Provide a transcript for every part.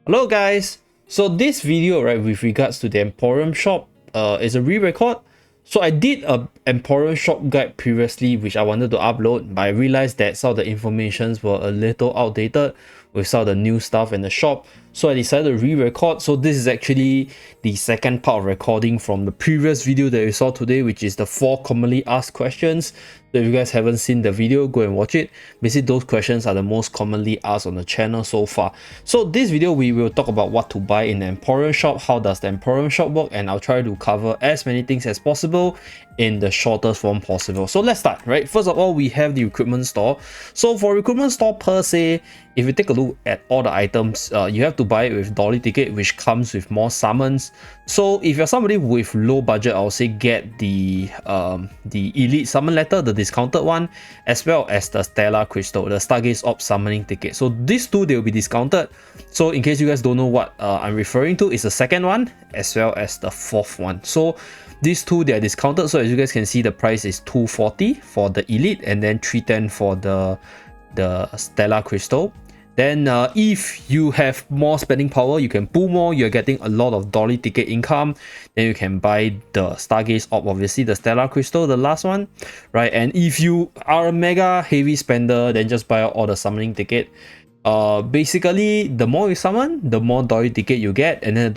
Hello guys, so this video right with regards to the Emporium shop is a re-record. So I did a Emporium shop guide previously which I wanted to upload, but I realized that some of the informations were a little outdated with some of the new stuff in the shop, so I decided to re-record. So this is actually the second part of recording from the previous video that you saw today, which is the 4 commonly asked questions. So if you guys haven't seen the video, go and watch it. Basically those questions are the most commonly asked on the channel so far. So this video we will talk about what to buy in the Emporium shop, how does the Emporium shop work, and I'll try to cover as many things as possible in the shortest form possible. So let's start, right? First of all, we have the Recruitment Store. So for Recruitment Store per se, if you take a look at all the items, you have to buy it with dolly ticket, which comes with more summons. So if you're somebody with low budget, I'll say get the elite summon letter, the discounted one, as well as the Stellar Crystal, the Stargaze Orb summoning ticket. So these two, they'll be discounted. So in case you guys don't know what I'm referring to, is the second one as well as the fourth one. So these two, they are discounted. So as you guys can see, the price is 240 for the elite and then 310 for the Stellar Crystal. Then if you have more spending power, you can pull more, you're getting a lot of dolly ticket income, then you can buy the Stargaze Orb, obviously the Stellar Crystal, the last one, right? And if you are a mega heavy spender, then just buy out all the summoning ticket. Basically, the more you summon, the more dolly ticket you get, and then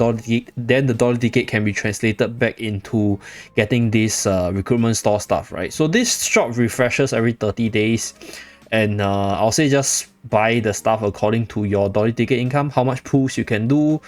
the dolly ticket can be translated back into getting this Recruitment Store stuff, right? So this shop refreshes every 30 days. And I'll say just buy the stuff according to your dolly ticket income, how much pulls you can do,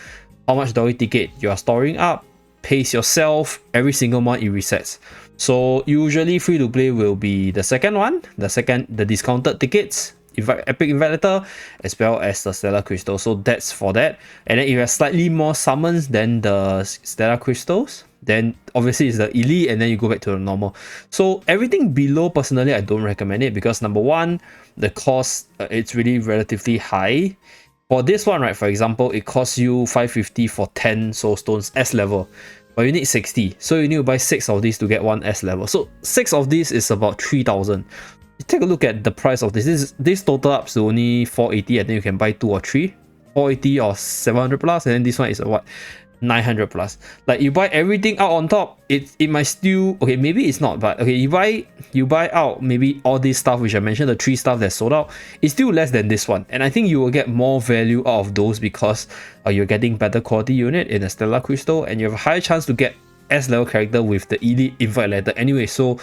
how much dolly ticket you are storing up, pace yourself, every single month it resets. So usually free to play will be the second one, the discounted tickets, epic invite letter, as well as the Stellar Crystal. So that's for that. And then if you have slightly more summons than the Stellar Crystals, then obviously it's the elite, and then you go back to the normal. So everything below, personally, I don't recommend it because number one, the cost, it's really relatively high. For this one, right, for example, it costs you 550 for 10 soul stones S level, but you need 60, so you need to buy 6 of these to get 1 S level. So 6 of these is about 3,000. Take a look at the price of this total up to only 480. I think you can buy 2 or 3, 480 or 700 plus, and then this one is a what, 900 plus. Like, you buy everything out on top, it might still, okay, maybe it's not, but okay, you buy out maybe all this stuff which I mentioned, the 3 stuff that sold out, it's still less than this one, and I think you will get more value out of those because you're getting better quality unit in a Stellar Crystal, and you have a higher chance to get S level character with the elite invite letter anyway. So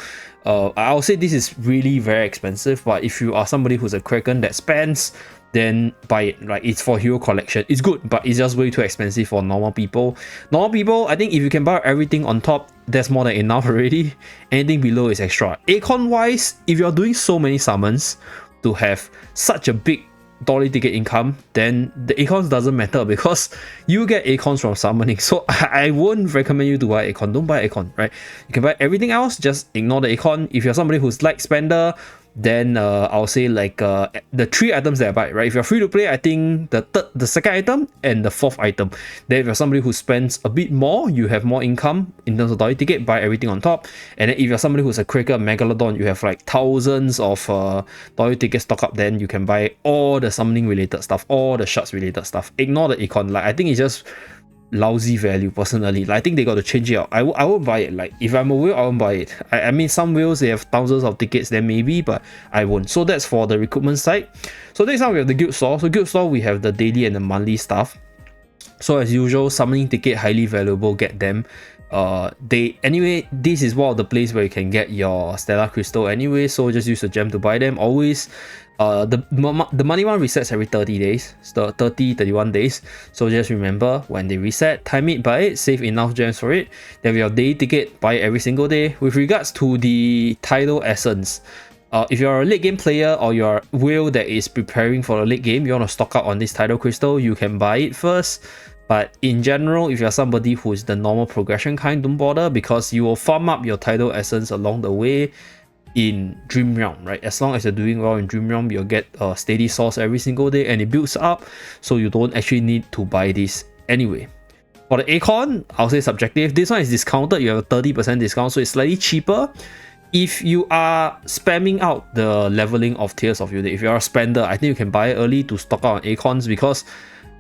I'll say this is really very expensive, but if you are somebody who's a Kraken that spends, then buy it. Like, it's for hero collection, it's good, but it's just way too expensive for normal people. I think if you can buy everything on top, that's more than enough already. Anything below is extra. Acorn wise, if you're doing so many summons to have such a big dolly ticket income, then the acorns doesn't matter because you get acorns from summoning. So I won't recommend you to buy acorn. Don't buy acorn, right? You can buy everything else, just ignore the acorn. If you're somebody who's like spender, then I'll say like the 3 items that I buy, right? If you're free to play, I think the second item and the 4th item. Then if you're somebody who spends a bit more, you have more income in terms of dolly ticket, buy everything on top. And then if you're somebody who's a Kraken Megalodon, you have like thousands of dolly tickets stock up, then you can buy all the summoning related stuff, all the shards related stuff. Ignore the econ. Like, I think it's just lousy value personally. Like, I think they got to change it out. I won't buy it. Like, if I'm a whale, I won't buy it. I mean, some whales, they have thousands of tickets, then maybe, but I won't. So that's for the recruitment side. So next time we have the GUIL Store. So GUIL Store, we have the daily and the monthly stuff. So as usual, summoning ticket, highly valuable, get them. Anyway, this is one of the place where you can get your Stellar Crystal anyway, so just use the gem to buy them. Always the money one resets every 30 days, so 31 days. So just remember, when they reset, time it, buy it, save enough gems for it. Then we have daily ticket, buy it every single day. With regards to the tidal essence, if you're a late game player or you're a whale that is preparing for a late game, you want to stock up on this tidal crystal, you can buy it first. But in general, if you're somebody who is the normal progression kind, don't bother, because you will farm up your tidal essence along the way in Dream Realm, right? As long as you're doing well in Dream Realm, you'll get a steady source every single day and it builds up, so you don't actually need to buy this anyway. For the Acorn, I'll say subjective. This one is discounted, you have a 30% discount, so it's slightly cheaper. If you are spamming out the leveling of tiers of unit, if you're a spender, I think you can buy it early to stock out on Acorns, because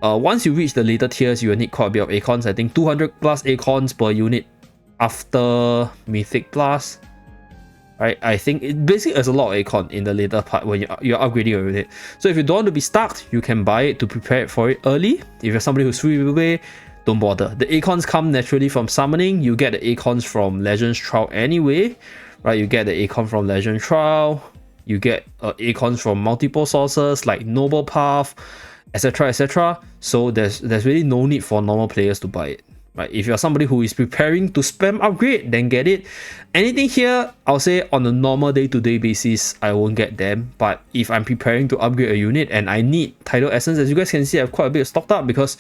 Once you reach the later tiers, you will need quite a bit of Acons. I think 200 plus Acons per unit after Mythic Plus. Right, I think it basically there's a lot of Acon in the later part when you're upgrading your unit. So if you don't want to be stuck, you can buy it to prepare for it early. If you're somebody who's free away, don't bother. The Acons come naturally from summoning. You get the Acons from Legends Trial anyway. Right, you get the Acon from Legend Trial. You get Acons from multiple sources like Noble Path, etc, etc. So there's really no need for normal players to buy it. Right, if you're somebody who is preparing to spam upgrade, then get it. Anything here, I'll say on a normal day-to-day basis, I won't get them. But if I'm preparing to upgrade a unit and I need Tidal Essence, as you guys can see, I have quite a bit stocked up because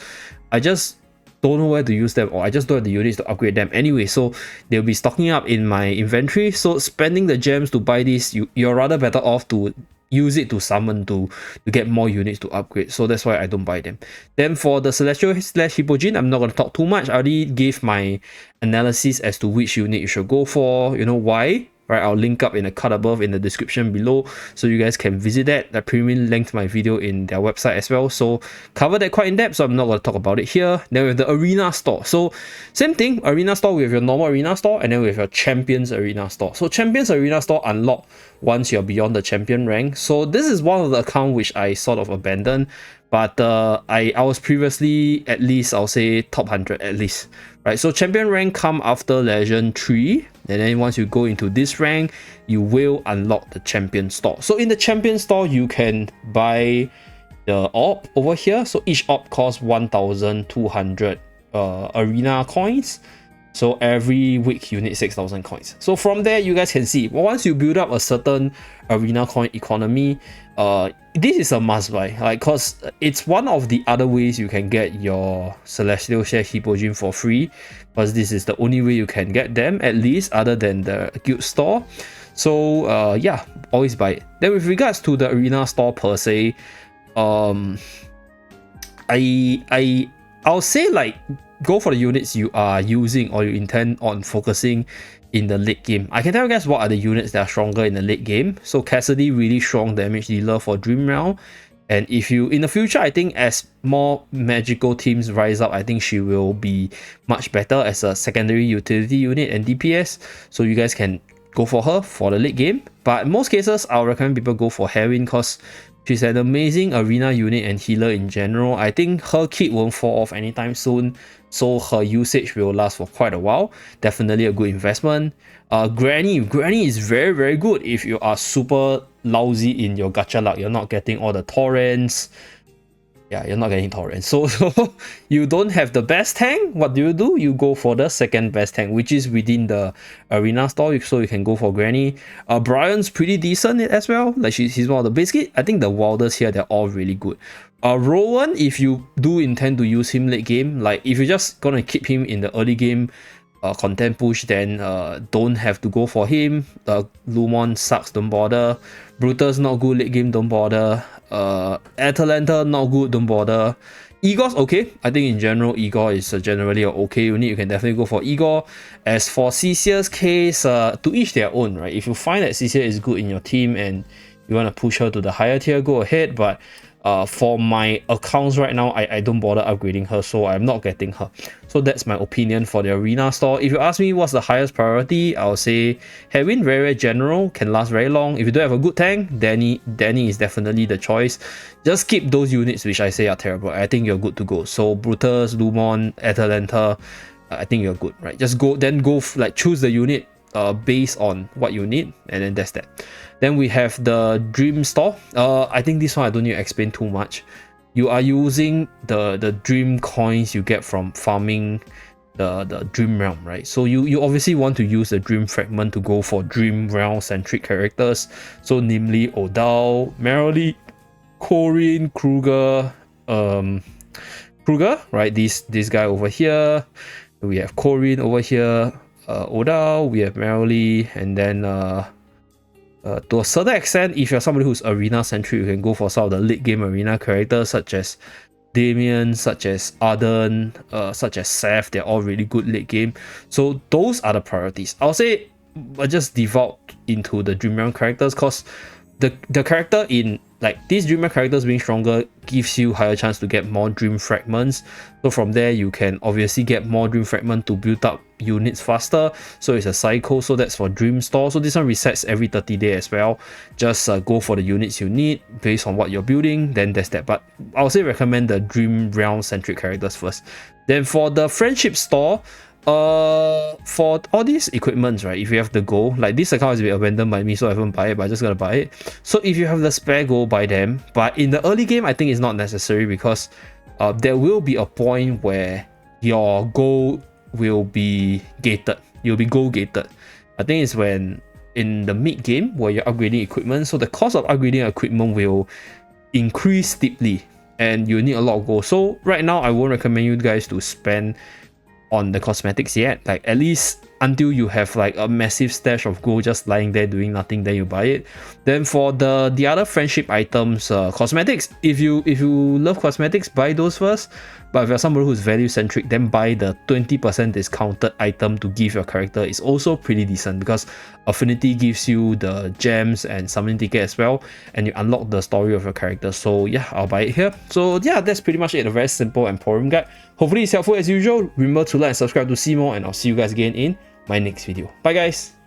I just don't know where to use them, or I just don't have the units to upgrade them anyway. So they'll be stocking up in my inventory. So spending the gems to buy this, you're rather better off to use it to summon to get more units to upgrade. So that's why I don't buy them. Then for the Celestial / Hypogean, I'm not going to talk too much. I already gave my analysis as to which unit you should go for, you know why, right? I'll link up in the card above in the description below so you guys can visit that. The premium linked my video in their website as well, so cover that quite in depth, so I'm not going to talk about it here. Then we have the Arena Store. So same thing, Arena Store, we have your normal Arena Store, and then we have your Champions Arena Store. So Champions Arena Store unlock once you're beyond the champion rank. So this is one of the accounts which I sort of abandoned, but I was previously at least, I'll say top 100 at least, right? So champion rank come after Legend 3, and then once you go into this rank, you will unlock the champion store. So in the champion store, you can buy the orb over here. So each orb costs 1,200 arena coins. So every week you need 6,000 coins. So from there, you guys can see, once you build up a certain arena coin economy, this is a must buy, like, cause it's one of the other ways you can get your Celestial / Hypogean for free, because this is the only way you can get them, at least other than the GUIL Store. So yeah, always buy it. Then with regards to the arena store per se, I'll say, like, go for the units you are using or you intend on focusing in the late game. I can tell you guys what are the units that are stronger in the late game. So Cassidy, really strong damage dealer for Dream Realm. And if you, in the future, I think as more magical teams rise up, I think she will be much better as a secondary utility unit and DPS. So you guys can go for her for the late game. But in most cases, I'll recommend people go for Heroine because she's an amazing arena unit and healer in general. I think her kit won't fall off anytime soon, so her usage will last for quite a while. Definitely a good investment. Granny is very, very good if you are super lousy in your gacha luck. You're not getting all the torrents. Yeah, you're not getting torrents. So you don't have the best tank. What do? You go for the second best tank, which is within the arena store. So you can go for Granny. Brian's pretty decent as well. Like he's one of the basically, I think the wilders here, they're all really good. Rowan, if you do intend to use him late game, like if you're just gonna keep him in the early game content push, then don't have to go for him. Lumon sucks, don't bother. Brutus not good late game, don't bother. Atalanta not good, don't bother. Igor's okay. I think in general Igor is generally an okay unit. You can definitely go for Igor. As for Cecia's case, to each their own, right? If you find that Cecia is good in your team and you want to push her to the higher tier, go ahead. But for my accounts right now, I don't bother upgrading her, so I'm not getting her. So that's my opinion for the arena store. If you ask me what's the highest priority, I'll say Heroine, very, very general, can last very long. If you don't have a good tank, Danny is definitely the choice. Just skip those units which I say are terrible. I think you're good to go. So Brutus, Lumon, Atalanta, I think you're good, right? Just go, like choose the unit based on what you need, and then that's that. Then we have the Dream Store. I think this one I don't need to explain too much. You are using the Dream coins you get from farming the Dream Realm, right? So you obviously want to use the Dream Fragment to go for Dream Realm centric characters. So namely Odal, Merrily, Corin, Kruger, right? This guy over here. We have Corin over here. Odal, we have Merrily, and then to a certain extent, if you're somebody who's arena centric, you can go for some of the late game arena characters such as Damien, such as Arden, such as Seth. They're all really good late game. So those are the priorities. I'll say I just default into the Dream Realm characters because the character in like these dreamer characters being stronger gives you higher chance to get more dream fragments. So from there you can obviously get more dream fragment to build up units faster. So it's a cycle. So that's for dream store. So this one resets every 30 days as well. Just go for the units you need based on what you're building, then there's that. But I'll say recommend the dream realm centric characters first. Then for the friendship store, for all these equipments, right, if you have the gold, like this account has been abandoned by me, so I haven't buy it, but I just gotta buy it. So if you have the spare gold, buy them. But in the early game, I think it's not necessary, because there will be a point where your gold will be gated. You'll be gold gated. I think it's when in the mid game where you're upgrading equipment, so the cost of upgrading equipment will increase steeply and you need a lot of gold. So right now I won't recommend you guys to spend on the cosmetics yet, like at least until you have like a massive stash of gold just lying there doing nothing, then you buy it. Then for the other friendship items, cosmetics, if you love cosmetics, buy those first. But if you're somebody who's value centric, then buy the 20% discounted item to give your character. It's also pretty decent because affinity gives you the gems and summoning ticket as well, and you unlock the story of your character. So yeah, I'll buy it here. So yeah, that's pretty much it. A very simple Emporium guide. Hopefully it's helpful as usual. Remember to like and subscribe to see more, and I'll see you guys again in my next video. Bye guys.